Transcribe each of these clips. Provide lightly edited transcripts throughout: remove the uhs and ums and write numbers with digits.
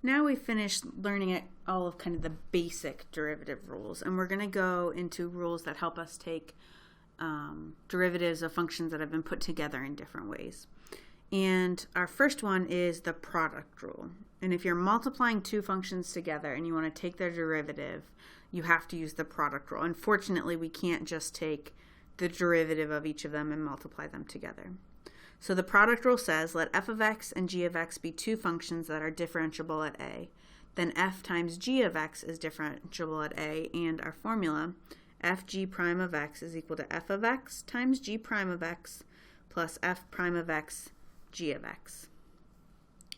Now we've finished learning all of kind of the basic derivative rules, and we're going to go into rules that help us take derivatives of functions that have been put together in different ways. And our first one is the product rule. And if you're multiplying two functions together and you want to take their derivative, you have to use the product rule. Unfortunately, we can't just take the derivative of each of them and multiply them together. So the product rule says, let f of x and g of x be two functions that are differentiable at a. Then f times g of x is differentiable at a, and our formula, f g prime of x is equal to f of x times g prime of x plus f prime of x g of x.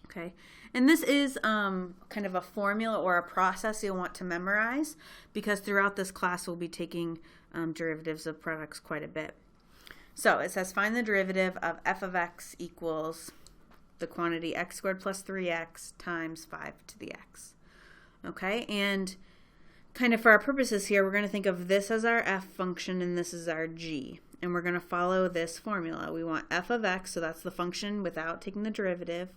Okay, and this is kind of a formula or a process you'll want to memorize, because throughout this class we'll be taking derivatives of products quite a bit. So it says find the derivative of f of x equals the quantity x squared plus 3x times 5 to the x. Okay, and kind of for our purposes here, we're going to think of this as our f function and this is our g. And we're going to follow this formula. We want f of x, so that's the function without taking the derivative,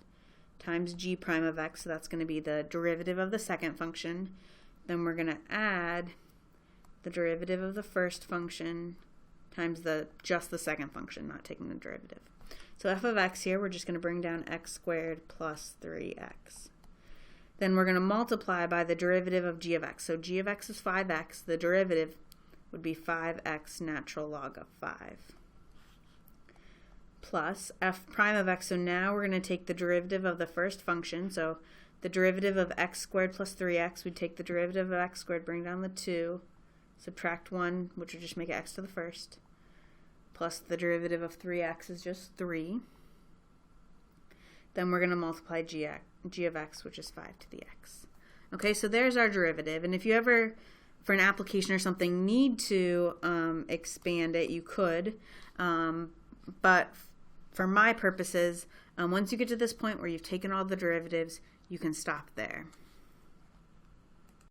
times g prime of x, so that's going to be the derivative of the second function. Then we're going to add the derivative of the first function times just the second function, not taking the derivative. So f of x here, we're just going to bring down x squared plus 3x. Then we're going to multiply by the derivative of g of x. So g of x is 5x. The derivative would be 5x natural log of 5. Plus f prime of x. So now we're going to take the derivative of the first function. So the derivative of x squared plus 3x, we'd take the derivative of x squared, bring down the 2, subtract 1, which would just make it x to the first, plus the derivative of 3x is just 3. Then we're going to multiply g of x, which is 5 to the x. Okay, so there's our derivative. And if you ever, for an application or something, need to expand it, you could. But for my purposes, once you get to this point where you've taken all the derivatives, you can stop there.